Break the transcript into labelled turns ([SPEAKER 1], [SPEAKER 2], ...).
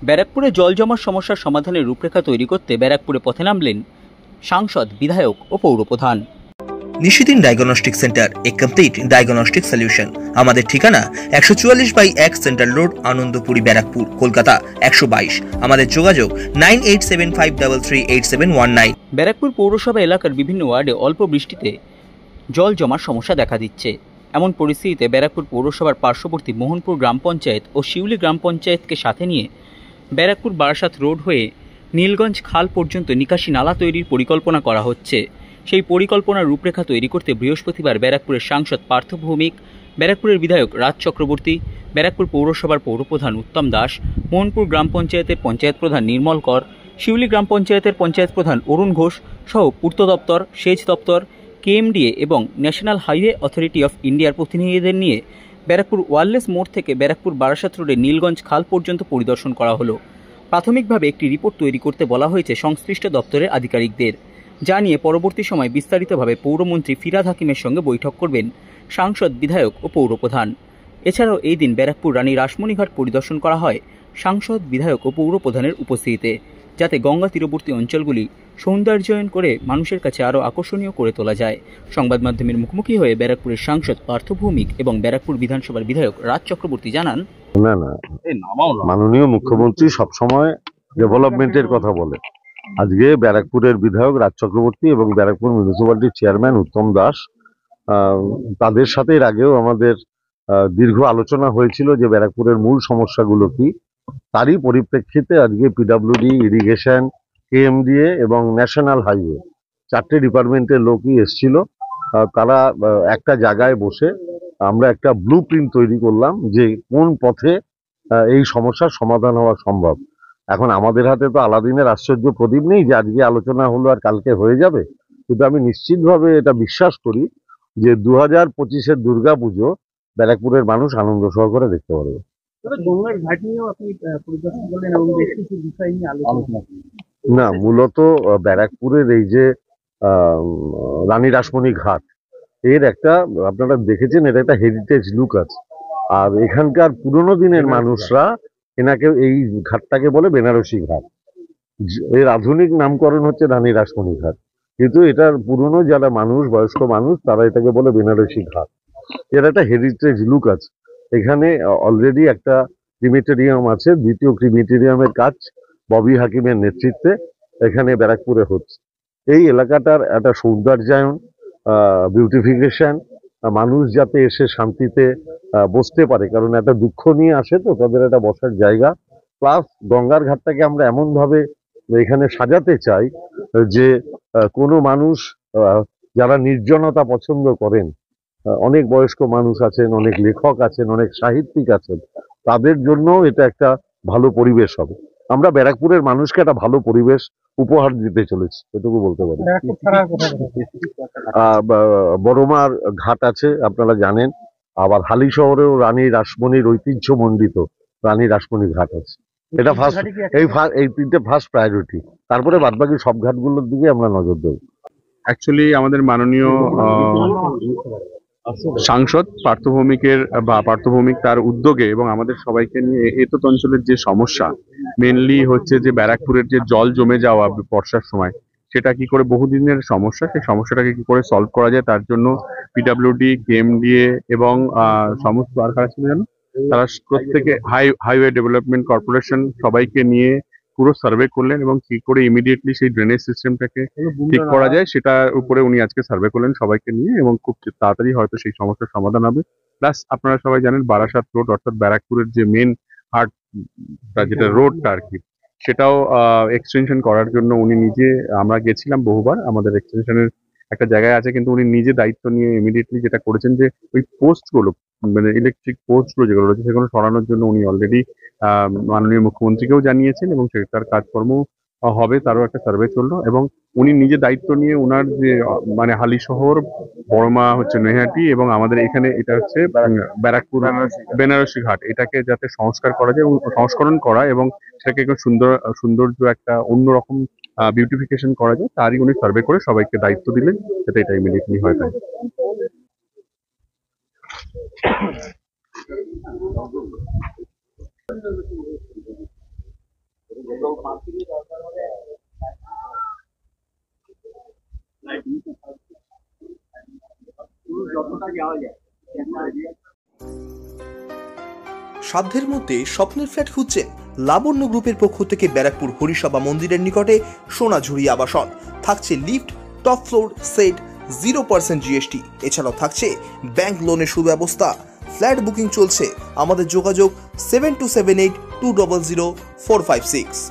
[SPEAKER 1] ব্যারাকপুরে জল জমার সমস্যার সমাধানের রূপরেখা তৈরি করতে ব্যারাকপুরে পথে নামলেন সাংসদ, বিধায়ক ও পৌরপ্রধান।
[SPEAKER 2] নিশিদিন ডায়াগনস্টিক সেন্টার, এ কমপ্লিট ডায়াগনস্টিক সলিউশন। আমাদের ঠিকানা 144/1 সেন্ট্রাল রোড, আনন্দপুরি, ব্যারাকপুর, কলকাতা 122। আমাদের যোগাযোগ 9875338719।
[SPEAKER 1] ব্যারাকপুর পৌরসভা এলাকার বিভিন্ন ওয়ার্ডে অল্প বৃষ্টিতে জল জমার সমস্যা দেখা দিচ্ছে। এমন পরিস্থিতিতে ব্যারাকপুর পৌরসভার পার্শ্ববর্তী মোহনপুর গ্রাম পঞ্চায়েত ও শিউলি গ্রাম পঞ্চায়েতকে সাথে নিয়ে ব্যারাকপুর বারাসাত রোড হয়ে নীলগঞ্জ খাল পর্যন্ত নিকাশি নালা তৈরির পরিকল্পনা করা হচ্ছে। সেই পরিকল্পনার রূপরেখা তৈরি করতে বৃহস্পতিবার ব্যারাকপুরের সাংসদ পার্থ ভৌমিক, ব্যারাকপুরের বিধায়ক রাজ চক্রবর্তী, ব্যারাকপুর পৌরসভার পৌরপ্রধান উত্তম দাস, মোহনপুর গ্রাম পঞ্চায়েতের পঞ্চায়েত প্রধান নির্মল কর, শিউলি গ্রাম পঞ্চায়েতের পঞ্চায়েত প্রধান অরুণ ঘোষ সহ পূর্ত দপ্তর, সেচ দপ্তর, কেএমডিএ এবং ন্যাশনাল হাইওয়ে অথরিটি অফ ইন্ডিয়ার প্রতিনিধিদের নিয়ে ব্যারাকপুর ওয়ারলেস মোড় থেকে ব্যারাকপুর বারাসাত রোডে নীলগঞ্জ খাল পর্যন্ত পরিদর্শন করা হলো। প্রাথমিকভাবে একটি রিপোর্ট তৈরি করতে বলা হয়েছে সংশ্লিষ্ট দপ্তরের আধিকারিকদের, যা নিয়ে পরবর্তী সময় বিস্তারিতভাবে পৌরমন্ত্রী ফিরহাদ হাকিমের সঙ্গে বৈঠক করবেন সাংসদ, বিধায়ক ও পৌরপ্রধান। এছাড়াও এই দিন ব্যারাকপুর রানী রাসমণিঘাট পরিদর্শন করা হয় সাংসদ, বিধায়ক ও পৌরপ্রধানের উপস্থিতিতে, যাতে গঙ্গা তীরবর্তী অঞ্চলগুলি সৌন্দর্যায়ন করে মানুষের কাছে আরও আকর্ষণীয় করে তোলা যায়। সংবাদ মাধ্যমের মুখোমুখি হয়ে ব্যারাকপুরের সাংসদ পার্থ ভৌমিক এবং ব্যারাকপুর বিধানসভার বিধায়ক রাজ চক্রবর্তী জানান,
[SPEAKER 3] না, মাননীয় মুখ্যমন্ত্রী সবসময় ডেভেলপমেন্টের কথা বলে। আজকে ব্যারাকপুরের বিধায়ক রাজ চক্রবর্তী এবং ব্যারাকপুর মিউনিসিপ্যালিটির চেয়ারম্যান উত্তম দাস, তাদের সাথে এর আগেও আমাদের দীর্ঘ আলোচনা হয়েছিল যে ব্যারাকপুরের মূল সমস্যাগুলো কি। তারই পরিপ্রেক্ষিতে আজকে পিডব্লিউডি, ইরিগেশন, কেএমডিএ এবং ন্যাশনাল হাইওয়ে, 4টে ডিপার্টমেন্টের লোকই এসেছিল। তারা একটা জায়গায় বসে আমরা একটা ব্লু প্রিন্ট তৈরি করলাম যে কোন পথে এই সমস্যার সমাধান হওয়া সম্ভব। এখন আমাদের হাতে তো আলাদিনের আশ্চর্য প্রদীপ নেই যে আজকে আলোচনা হলো আর কালকে হয়ে যাবে, কিন্তু আমি নিশ্চিতভাবে এটা বিশ্বাস করি যে 2025-এর দুর্গাপুজো ব্যারাকপুরের মানুষ আনন্দ সহকারে দেখতে পারবে। না, মূলত ব্যারাকপুরের এই যে রানী রাসমণি ঘাট, এর একটা, আপনারা দেখেছেন, এর একটা হেরিটেজ লুক আছে। আর এখানকার পুরোনো দিনের মানুষরা এনাকে, এই ঘাটটাকে বলে বেনারসি ঘাট। এর আধুনিক নামকরণ হচ্ছে রানী রাসমণি ঘাট, কিন্তু এটার পুরনো যারা মানুষ, বয়স্ক মানুষ, তারা এটাকে বলে বেনারসি ঘাট। এর একটা হেরিটেজ লুক আছে। এখানে অলরেডি একটা ক্রিমেটেরিয়াম আছে, দ্বিতীয় ক্রিমেটেরিয়ামের কাজ ববি হাকিমের নেতৃত্বে এখানে ব্যারাকপুরে হচ্ছে। এই এলাকাটার একটা সৌন্দর্যায়ন, বিউটিফিকেশন, মানুষ যাতে এসে শান্তিতে বসতে পারে, কারণ একটা দুঃখ নিয়ে আসে তো, তাদের একটা বসার জায়গা। প্লাস গঙ্গার ঘাটটাকে আমরা এমনভাবে এখানে সাজাতে চাই যে কোনো মানুষ, যারা নির্জনতা পছন্দ করেন, অনেক বয়স্ক মানুষ আছেন, অনেক লেখক আছেন, অনেক সাহিত্যিক আছেন, তাদের জন্য এটা একটা ভালো পরিবেশ হবে। আমরা ব্যারাকপুরের মানুষকে একটা ভালো পরিবেশ উপহার দিতে চলেছি, এটুকু বলতে পারি। বড়মার ঘাট আছে, আপনারা জানেন। আবার হালি শহরেও রানী রাসমণির ঐতিহ্যমণ্ডিত রানী রাসমণি ঘাট আছে। এটা ফার্স্ট, এই 3টে ফার্স্ট প্রায়োরিটি। তারপরে বাদবাকি সব ঘাটগুলোর দিকে আমরা নজর দেব।
[SPEAKER 4] অ্যাকচুয়ালি আমাদের মাননীয় সাংসদ পার্থ ভৌমিক তার উদ্যোগে এবং আমাদের সবাইকে নিয়ে এতত অঞ্চলের যে সমস্যা, মেনলি হচ্ছে যে ব্যারাকপুরের যে জল জমে যাওয়া বর্ষার সময়, সেটা কি করে, বহুদিনের সমস্যা, সেই সমস্যাটাকে কি করে সলভ করা যায়, তার জন্য পিডব্লিউডি, কেএমডিএ এবং সমস্ত আর কারা ছিল জানো, তারা প্রত্যেকে হাইওয়ে ডেভেলপমেন্ট কর্পোরেশন সবাইকে নিয়ে পুরো সার্ভে করলেন এবং কি করে ইমিডিয়েটলি সেই ড্রেনেজ সিস্টেমটাকে ঠিক করা যায় সেটার উপরে উনি আজকে সার্ভে করলেন সবাইকে নিয়ে, এবং খুব তাড়াতাড়ি হয়তো সেই সমস্যার সমাধান হবে। প্লাস আপনারা সবাই জানেন বারাসাত রোড, অর্থাৎ ব্যারাকপুরের যে মেন হার্ট, যেটা রোডটা আর কি, সেটাও এক্সটেনশন করার জন্য উনি নিজে, আমরা গেছিলাম বহুবার, আমাদের এক্সটেনশনের একটা জায়গায় আছে, কিন্তু উনি নিজে দায়িত্ব নিয়ে ইমিডিয়েটলি যেটা করেছেন যে ওই পোস্টগুলো, মানে ইলেকট্রিক পোস্টগুলো যেগুলো রয়েছে সেগুলো সরানোর জন্য উনি অলরেডি মাননীয় মুখ্যমন্ত্রীকেও জানিয়েছেন এবং সেটার কাজকর্ম হবে, তারও একটা সার্ভে চললো। এবং উনি নিজে দায়িত্ব নিয়ে ওনার যে মানে হালি শহর, বড়মা হচ্ছে নৈহাটি এবং আমাদের এখানে এটা হচ্ছে ব্যারাকপুর বেনারসি ঘাট, এটাকে যাতে সংস্কার করা যায় এবং সংস্করণ করা এবং সেটাকে একটু সৌন্দর্য একটা অন্যরকম বিউটিফিকেশন করা যায়, তারই উনি সার্ভে করে সবাইকে দায়িত্ব দিলেন, যাতে এটা ইমিডিয়েটলি হয়। তাই
[SPEAKER 2] সাধ্যের মধ্যে স্বপ্নের ফ্ল্যাট খুঁজছেন? লাবণ্য গ্রুপের পক্ষ থেকে ব্যারাকপুর হরিসভা মন্দিরের নিকটে সোনাঝুরি আবাসন। থাকছে lift, top floor, set, 0% GST। এছাড়াও থাকছে ব্যাংক লোনের সুব্যবস্থা। ফ্ল্যাট বুকিং চলছে। আমাদের যোগাযোগ 7278200456।